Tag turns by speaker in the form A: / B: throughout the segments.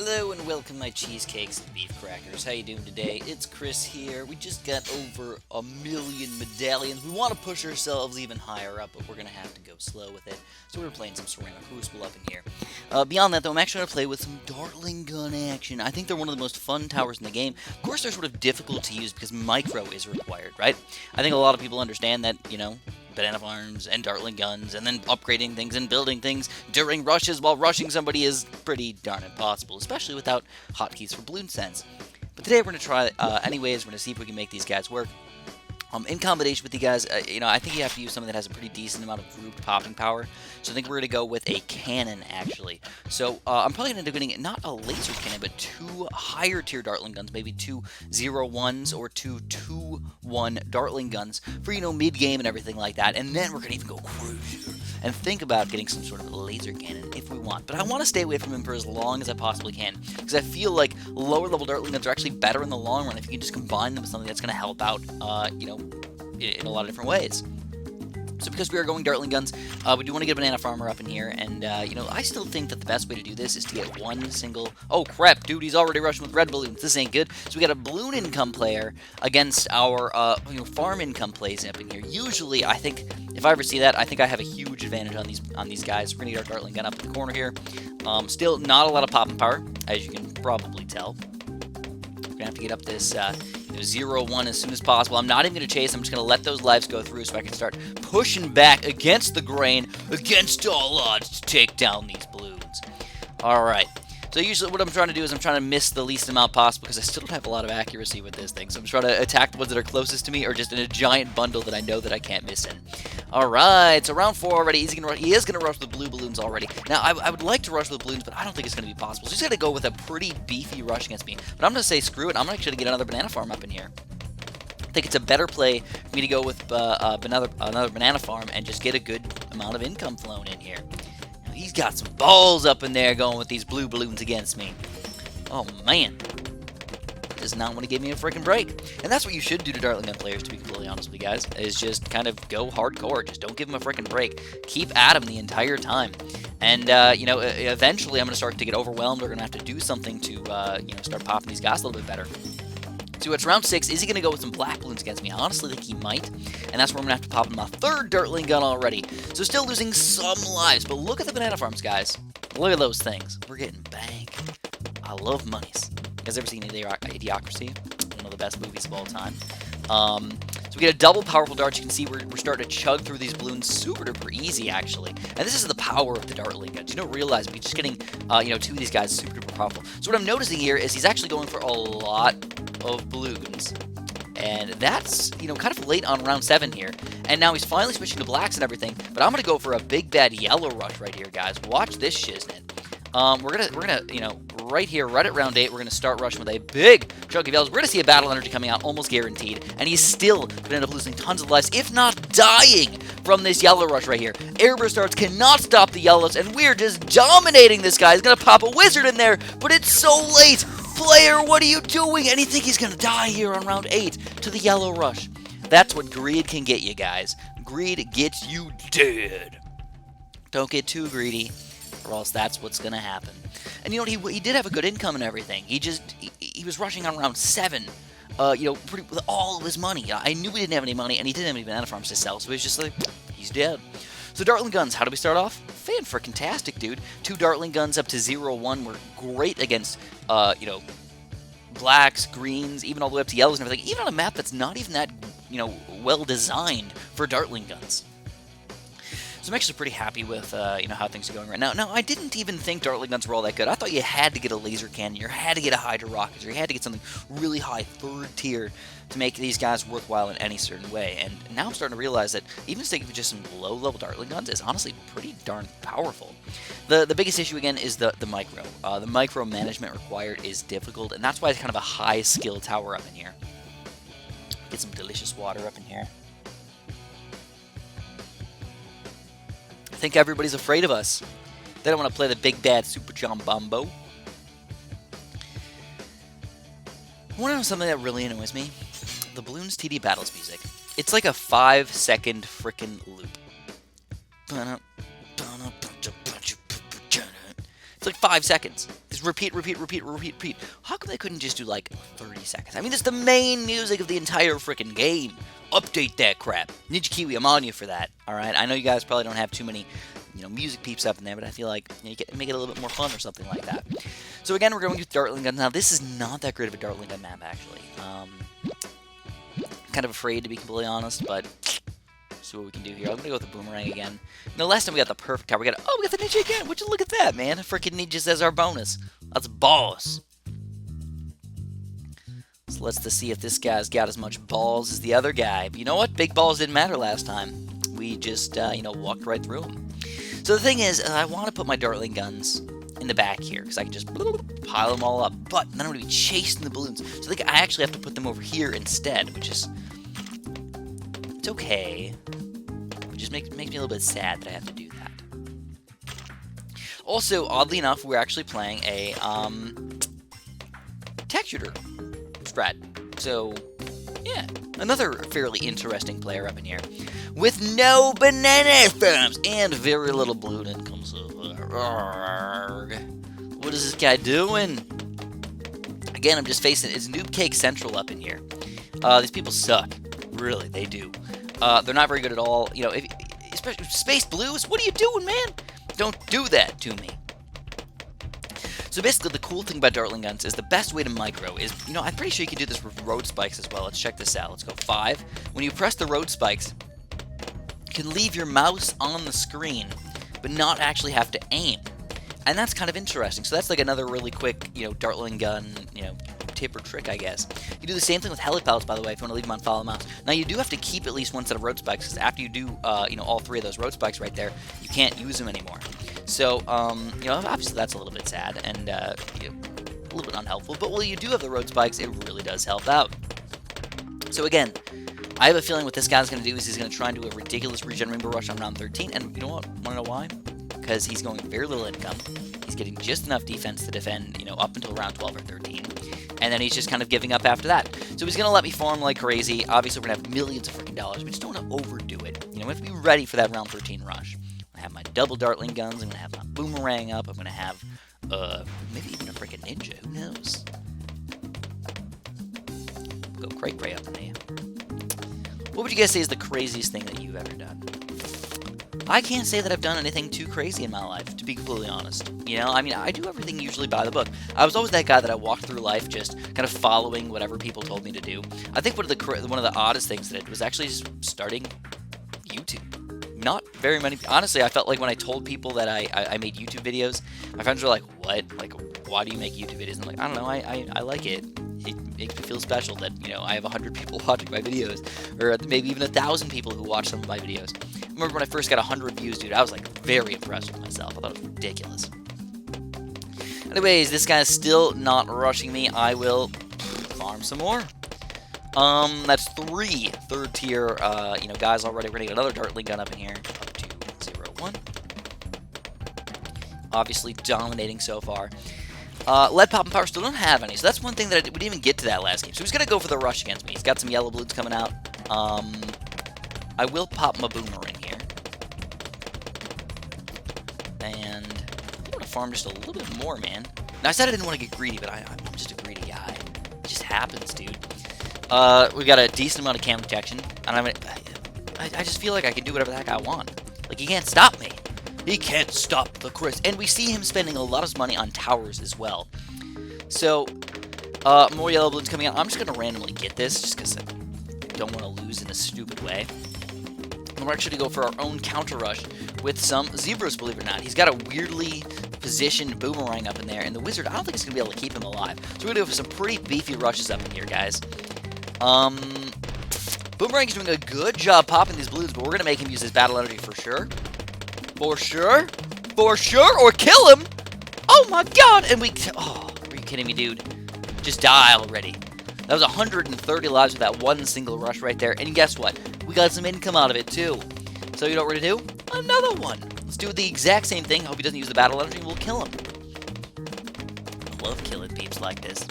A: Hello and welcome my cheesecakes and beef crackers. How you doing today? It's Chris here. We just got over 1,000,000 medallions. We want to push ourselves even higher up, but we're going to have to go slow with it. So we're playing some Ceramic Crucible up in here. Beyond that though, I'm actually going to play with some Dartling gun action. I think they're one of the most fun towers in the game. Of course they're sort of difficult to use because micro is required, right? I think a lot of people understand that, banana farms and Dartling guns, and then upgrading things and building things during rushes while rushing somebody is pretty darn impossible, especially without hotkeys for balloon sense. But today we're going to try anyways. We're going to see if we can make these guys work. In combination with you guys, I think you have to use something that has a pretty decent amount of grouped popping power. So I think we're going to go with a cannon, actually. So I'm probably going to end up getting not a laser cannon, but two higher tier Dartling guns, maybe two 0-1s or two 2-1 Dartling guns for, mid-game and everything like that. And then we're going to even go crazier and think about getting some sort of laser cannon if we want. But I want to stay away from him for as long as I possibly can, because I feel like lower level Dartling guns are actually better in the long run if you can just combine them with something that's going to help out, in a lot of different ways. So because we are going Dartling guns, we do want to get a banana farmer up in here, and, I still think that the best way to do this is to get one single... Oh, crap, dude, he's already rushing with red balloons. This ain't good. So we got a balloon income player against our, farm income plays up in here. Usually, I think, if I ever see that, I think I have a huge advantage on these guys. We're going to get our Dartling gun up in the corner here. Still, not a lot of popping power, as you can probably tell. We're going to have to get up this... 0-1 as soon as possible. I'm not even going to chase. I'm just going to let those lives go through so I can start pushing back against the grain, against all odds, to take down these balloons. Alright. So usually what I'm trying to do is I'm trying to miss the least amount possible because I still don't have a lot of accuracy with this thing. So I'm trying to attack the ones that are closest to me or just in a giant bundle that I know that I can't miss in. Alright, so round 4 already. He is going to rush with blue balloons already. Now, I would like to rush with balloons, but I don't think it's going to be possible. So he's going to go with a pretty beefy rush against me. But I'm going to say screw it. I'm going to actually get another banana farm up in here. I think it's a better play for me to go with another banana farm and just get a good amount of income flowing in here. He's got some balls up in there going with these blue balloons against me. Oh, man. Does not want to give me a freaking break. And that's what you should do to Dartling gun players, to be completely honest with you guys, is just kind of go hardcore. Just don't give them a freaking break. Keep at them the entire time. And, eventually I'm going to start to get overwhelmed. We're going to have to do something to, start popping these guys a little bit better. So it's round 6. Is he going to go with some black balloons against me? I honestly think he might. And that's where I'm going to have to pop him a third Dartling gun already. So still losing some lives. But look at the banana farms, guys. Look at those things. We're getting bank. I love monies. You guys ever seen Idiocracy? One of the best movies of all time. So we get a double powerful dart. You can see we're starting to chug through these balloons super duper easy, actually. And this is the power of the Dartling guns. You don't realize, but just getting, two of these guys is super duper powerful. So what I'm noticing here is he's actually going for a lot of balloons. And that's, kind of late on round 7 here. And now he's finally switching to blacks and everything. But I'm going to go for a big bad yellow rush right here, guys. Watch this shiznit. We're gonna, right here, right at round 8, we're gonna start rushing with a big chunk of yellows. We're gonna see a battle energy coming out, almost guaranteed, and he's still gonna end up losing tons of lives, if not dying, from this yellow rush right here. Airburst darts cannot stop the yellows, and we're just dominating this guy. He's gonna pop a wizard in there, but it's so late. Player, what are you doing? And you think he's gonna die here on round 8 to the yellow rush. That's what greed can get you, guys. Greed gets you dead. Don't get too greedy, or else that's what's going to happen. And he did have a good income and everything. He was rushing on round 7, with all of his money. I knew he didn't have any money, and he didn't have any banana farms to sell, so he was just like, he's dead. So Dartling guns, how do we start off? Fan-freaking-tastic, dude. 2 Dartling guns up to 0-1 were great against, blacks, greens, even all the way up to yellows and everything. Even on a map that's not even that, well-designed for Dartling guns. So I'm actually pretty happy with, how things are going right now. Now, I didn't even think Dartling guns were all that good. I thought you had to get a laser cannon, you had to get a Hydra rocket, or you had to get something really high, 3rd tier, to make these guys worthwhile in any certain way. And now I'm starting to realize that even sticking with just some low-level Dartling guns is honestly pretty darn powerful. The biggest issue, again, is the micro. The micro management required is difficult, and that's why it's kind of a high-skill tower up in here. Get some delicious water up in here. I think everybody's afraid of us. They don't want to play the big bad Super John Bombo. Want to know something that really annoys me? The Bloons TD Battles music. It's like a 5-second frickin' loop. It's like 5 seconds. It's just repeat, repeat, repeat, repeat, repeat. How come they couldn't just do like 30 seconds? I mean, it's the main music of the entire freaking game. Update that crap. Ninja Kiwi, I'm on you for that. All right, I know you guys probably don't have too many, music peeps up in there, but I feel like you can make it a little bit more fun or something like that. So again, we're going with Dartling guns. Now, this is not that great of a Dartling gun map, actually. Kind of afraid, to be completely honest, but see what we can do here. I'm going to go with the Boomerang again. Last time we got the perfect tower. We got the Ninja again. Would you look at that, man? Freaking Ninjas as our bonus. That's boss. So let's see if this guy's got as much balls as the other guy. But you know what? Big balls didn't matter last time. We just, walked right through them. So the thing is, I want to put my Dartling guns in the back here, because I can just pile them all up. But then I'm going to be chasing the balloons. So I think I actually have to put them over here instead, which is... It's okay. It just makes me a little bit sad that I have to do that. Also, oddly enough, we're actually playing a tech shooter strat. So, yeah, another fairly interesting player up in here. With no banana thumbs and very little balloon income. So, what is this guy doing? Again, I'm just facing it's Noob Cake Central up in here. These people suck. Really, they do. They're not very good at all. Especially Space Blues. What are you doing, man? Don't do that to me. So basically, the cool thing about Dartling guns is the best way to micro is, I'm pretty sure you can do this with road spikes as well. Let's check this out. Let's go 5. When you press the road spikes, you can leave your mouse on the screen, but not actually have to aim. And that's kind of interesting. So that's like another really quick, Dartling gun, tip or trick, I guess. You do the same thing with heli pellets, by the way, if you want to leave them on follow mouse. Now, you do have to keep at least one set of road spikes, because after you do, all 3 of those road spikes right there, you can't use them anymore. So, obviously that's a little bit sad and, a little bit unhelpful. But while you do have the road spikes, it really does help out. So again, I have a feeling what this guy's going to do is he's going to try and do a ridiculous regen rainbow rush on round 13. And you know what? Want to know why? Because he's going very little income. He's getting just enough defense to defend, up until round 12 or 13. And then he's just kind of giving up after that. So he's going to let me farm like crazy. Obviously, we're going to have millions of freaking dollars. We just don't want to overdo it. We have to be ready for that round 13 rush. I have my double Dartling guns. I'm going to have my Boomerang up. I'm going to have, maybe even a freaking Ninja. Who knows? Go cray up in there. What would you guys say is the craziest thing that you've ever done? I can't say that I've done anything too crazy in my life, to be completely honest. I do everything usually by the book. I was always that guy that I walked through life just kind of following whatever people told me to do. I think one of the oddest things that I did was actually just starting YouTube. Not very many. Honestly, I felt like when I told people that I made YouTube videos, my friends were like, "What? Like, why do you make YouTube videos?" And I'm like, "I don't know. I like it. It makes me feel special that I have 100 people watching my videos, or maybe even 1,000 people who watch some of my videos." I remember when I first got 100 views, dude. I was like very impressed with myself. I thought it was ridiculous. Anyways, this guy's still not rushing me. I will farm some more. That's 3 third-tier, guys already. We're gonna get another Dartling gun up in here, up to 0-1. Obviously dominating so far. Lead Pop and Power still don't have any, so that's one thing that we didn't even get to that last game. So he's gonna go for the rush against me. He's got some yellow balloons coming out. I will pop my Boomerang here. And I want to farm just a little bit more, man. Now, I said I didn't want to get greedy, but I'm just a greedy guy. It just happens, dude. We got a decent amount of cam detection, and I just feel like I can do whatever the heck I want. Like, he can't stop me. He can't stop the Chris. And we see him spending a lot of money on towers as well. So, more yellow balloons coming out. I'm just going to randomly get this, just because I don't want to lose in a stupid way. And we're actually going to go for our own counter rush with some zebras, believe it or not. He's got a weirdly positioned Boomerang up in there, and the Wizard, I don't think it's going to be able to keep him alive. So we're going to go for some pretty beefy rushes up in here, guys. Boomerang's doing a good job popping these balloons, but we're going to make him use his battle energy for sure. For sure? For sure? Or kill him? Oh my god! And oh, are you kidding me, dude? Just die already. That was 130 lives with that one single rush right there. And guess what? We got some income out of it, too. So you know what we're going to do? Another one. Let's do the exact same thing. Hope he doesn't use the battle energy, and we'll kill him. I love killing peeps like this.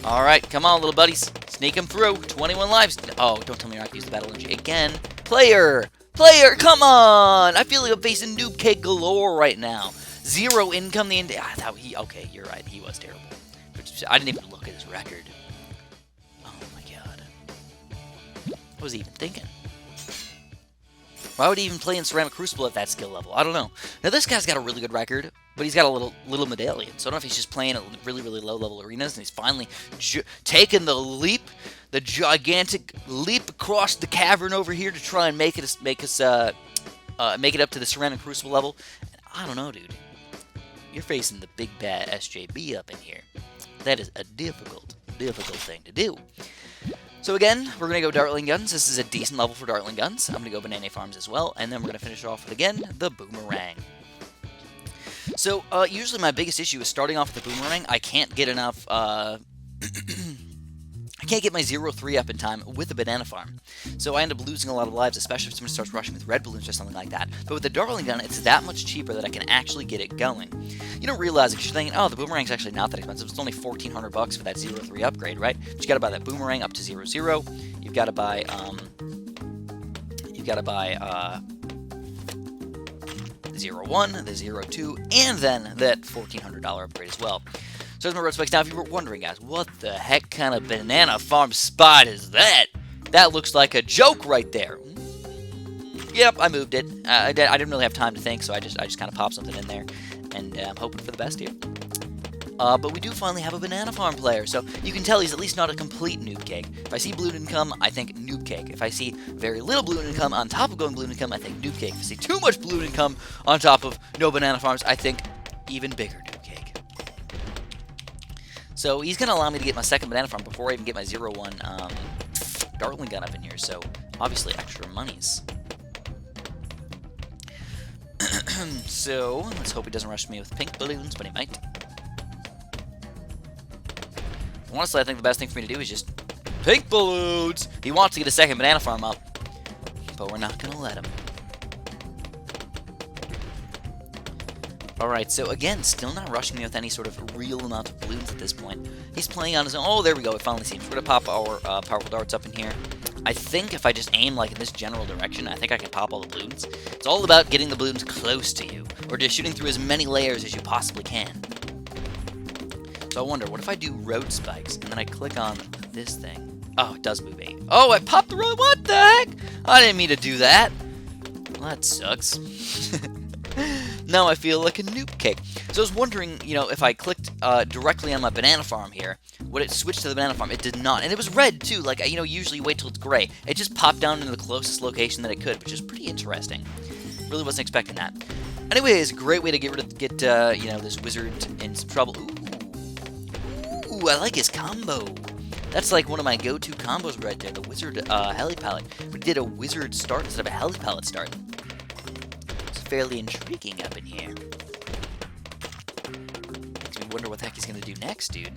A: Alright, come on, little buddies. Sneak him through. 21 lives. Oh, don't tell me you're not going to use the battle energy again. Player! Player, come on! I feel like I'm facing Noob Cake galore right now.
B: 0 income the end. Okay, you're right. He was terrible. I didn't even look at his record. Oh my god. What was he even thinking? Why would he even play in Ceramic Crucible at that skill level? I don't know. Now this guy's got a really good record, but he's got a little medallion. So I don't know if he's just playing at really low level arenas, and he's finally taken the leap, the gigantic leap across the cavern over here to try and make it up to the Ceramic Crucible level. And I don't know, dude. You're facing the big bad SJB up in here. That is a difficult thing to do. So again, we're going to go Dartling Guns. This is a decent level for Dartling Guns. I'm going to go Banana Farms as well, and then we're going to finish it off with, again, the Boomerang. So, usually my biggest issue is starting off with the Boomerang. I can't get enough, I can't get my 0-3 up in time with the Banana Farm. So I end up losing a lot of lives, especially if someone starts rushing with red balloons or something like that. But with the Dartling Gun, it's that much cheaper that I can actually get it going. You don't realize it because you're thinking, oh, the Boomerang's actually not that expensive. It's only $1,400 for that 0-3 upgrade, right? But you gotta buy that Boomerang up to 0-0. You've gotta buy, 0-1, the 0-2, and then that $1,400 upgrade as well. So there's my road spikes. Now, if you were wondering, guys, what the heck kind of Banana Farm spot is that? That looks like a joke right there. Yep, I moved it. I didn't really have time to think, so I just kind of popped something in there, and I'm hoping for the best here. But we do finally have a Banana Farm player, so you can tell he's at least not a complete noob cake. If I see balloon income, I think noob cake. If I see very little balloon income on top of going balloon income, I think noob cake. If I see too much balloon income on top of no Banana Farms, I think even bigger noob cake. So he's going to allow me to get my second Banana Farm before I even get my 0-1 Dartling Gun up in here, so obviously extra monies. So let's hope he doesn't rush me with pink balloons, but he might. Honestly, I think the best thing for me to do is just pink balloons. He wants to get a second Banana Farm up, but we're not going to let him. Alright, so again, still not rushing me with any sort of real amount of balloons at this point. He's playing on his own. Oh, there we go. It finally seems. We're going to pop our powerful darts up in here. I think if I just aim like in this general direction, I think I can pop all the balloons. It's all about getting the balloons close to you, or just shooting through as many layers as you possibly can. So I wonder, what if I do road spikes, and then I click on this thing? Oh, it does move 8. Oh, I popped the road. What the heck? I didn't mean to do that. Well, that sucks. Now I feel like a noob cake. So I was wondering, you know, if I clicked directly on my Banana Farm here, would it switch to the Banana Farm? It did not. And it was red, too. Like, you know, usually wait till it's gray. It just popped down into the closest location that it could, which is pretty interesting. Really wasn't expecting that. Anyway, it's a great way to get you know, this wizard in some trouble. Ooh, I like his combo. That's like one of my go-to combos right there, the wizard heli palette. We did a wizard start instead of a heli palette start. Fairly intriguing up in here. Makes me wonder what the heck he's gonna do next, dude.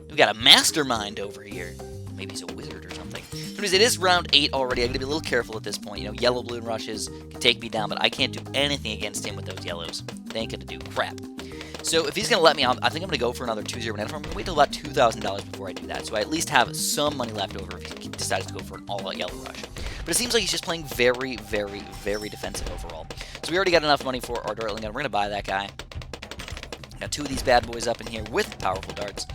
B: We've got a mastermind over here. Maybe he's a wizard or something. Anyways, it is round 8 already. I'm gonna be a little careful at this point. You know, yellow balloon rushes can take me down, but I can't do anything against him with those yellows. They ain't gonna do crap. So if he's gonna let me, I think I'm gonna go for another 2-0 Banana Farm. I'm gonna wait till about $2,000 before I do that, so I at least have some money left over if he decides to go for an all-out yellow rush. But it seems like he's just playing very defensive overall. So we already got enough money for our Dartling Gun. We're going to buy that guy. Got 2 of these bad boys up in here with powerful darts.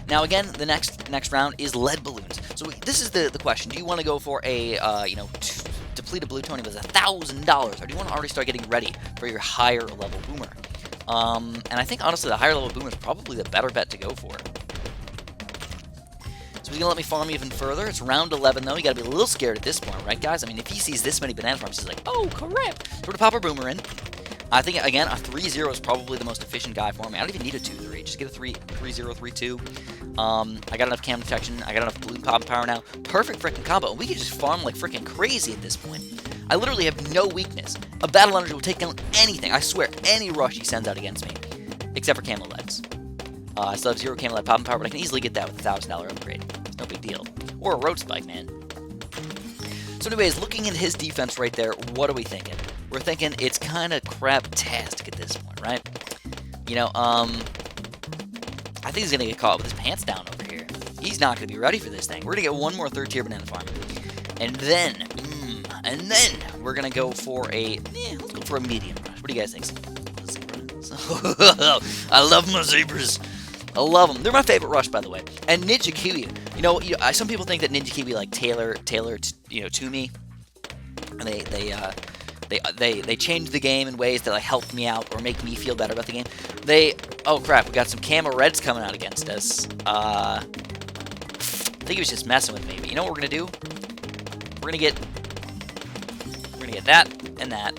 B: Now again, the next round is lead balloons. So this is the question. Do you want to go for a, you know, depleted blue Tony with $1,000? Or do you want to already start getting ready for your higher level boomer? And I think, honestly, the higher level boomer is probably the better bet to go for. So he's going to let me farm even further. It's round 11, though. You got to be a little scared at this point, right, guys? I mean, if he sees this many Banana Farms, he's like, oh, crap. So we're going to pop our boomer in. I think, again, a 3-0 is probably the most efficient guy for me. I don't even need a 2-3. Just get a 3-0, 3-2. I got enough cam detection. I got enough balloon pop power now. Perfect freaking combo. And we can just farm like freaking crazy at this point. I literally have no weakness. A battle energy will take down anything. I swear, any rush he sends out against me. Except for camo leads. I still have 0 camo lead pop power, but I can easily get that with a $1,000 upgrade. No big deal. Or a road spike, man. So anyways, looking at his defense right there, what are we thinking? We're thinking it's kind of crap-tastic at this point, right? You know, I think he's going to get caught with his pants down over here. He's not going to be ready for this thing. We're going to get one more 3rd-tier Banana Farm. And then we're going to go for a, let's go for a medium rush. What do you guys think? I love my zebras. I love them. They're my favorite rush, by the way. And Ninja Kiwi. Some people think that Ninja Kiwi like tailor to me. And they change the game in ways that like help me out or make me feel better about the game. Oh crap, we got some camo reds coming out against us. I think he was just messing with me. But you know what we're gonna do? We're gonna get that and that.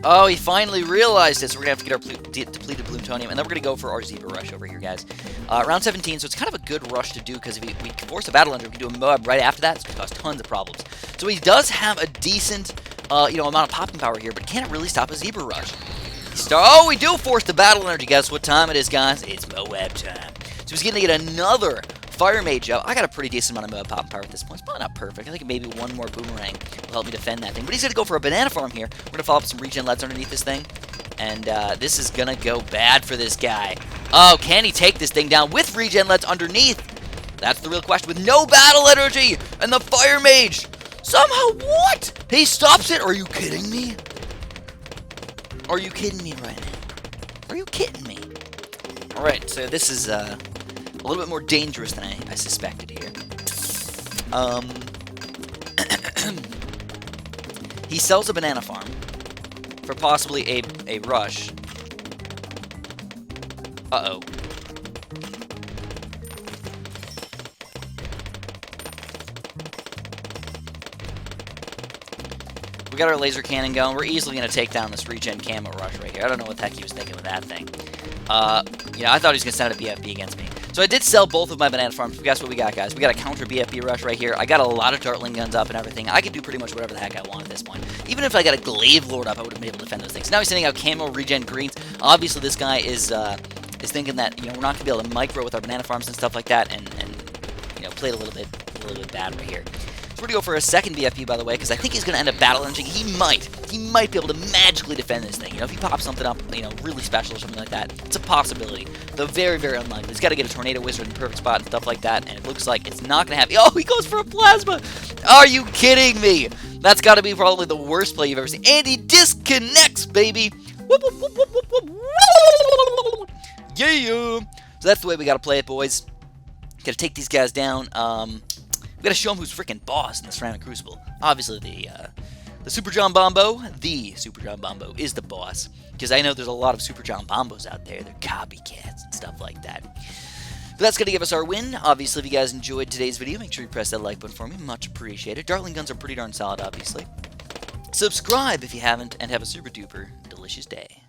B: Oh, he finally realized it, so we're going to have to get our depleted plutonium, and then we're going to go for our Zebra Rush over here, guys. Round 17, so it's kind of a good rush to do, because if we force a Battle Engine, we can do a Moab right after that. It's going to cause tons of problems. So he does have a decent, amount of popping power here, but can it really stop a Zebra Rush? Oh, we do force the Battle Energy. Guess what time it is, guys? It's Moab time. So he's going to get another Fire Mage out. I got a pretty decent amount of Moab popping power at this point. It's probably not perfect. I think maybe one more Boomerang will help me defend that thing. But he's going to go for a Banana Farm here. We're going to follow up some regen LEDs underneath this thing. And this is going to go bad for this guy. Oh, can he take this thing down with regen LEDs underneath? That's the real question. With no Battle Energy and the Fire Mage. Somehow, what? He stops it? Are you kidding me? Are you kidding me right now? Are you kidding me? Alright, so this is a little bit more dangerous than I suspected here. He sells a Banana Farm for possibly a rush. Uh-oh. We got our laser cannon going. We're easily going to take down this regen camo rush right here. I don't know what the heck he was thinking with that thing. I thought he was going to send out a BFB against me. So I did sell both of my Banana Farms, but guess what we got, guys? We got a counter BFB rush right here. I got a lot of Dartling guns up and everything. I could do pretty much whatever the heck I want at this point. Even if I got a Glaive Lord up, I would have been able to defend those things. Now he's sending out camo regen greens. Obviously, this guy is thinking that we're not going to be able to micro with our Banana Farms and stuff like that, and play it a little bit bad right here. So we're going to go for a second BFB, by the way, because I think he's going to end up battle engine. He might be able to magically defend this thing. If he pops something up, really special or something like that, it's a possibility. Though very, very unlikely. He's got to get a Tornado Wizard in the perfect spot and stuff like that, and it looks like it's not going to happen. Oh, he goes for a Plasma! Are you kidding me? That's got to be probably the worst play you've ever seen. And he disconnects, baby! Whoop, whoop, whoop, whoop, whoop, whoop. Yeah! So that's the way we got to play it, boys. Got to take these guys down. We gotta show him who's freaking boss in the Ceramic Crucible. Obviously, the Super John Bombo, is the boss. Because I know there's a lot of Super John Bombos out there. They're copycats and stuff like that. But that's gonna give us our win. Obviously, if you guys enjoyed today's video, make sure you press that like button for me. Much appreciated. Dartling guns are pretty darn solid, obviously. Subscribe if you haven't, and have a super duper delicious day.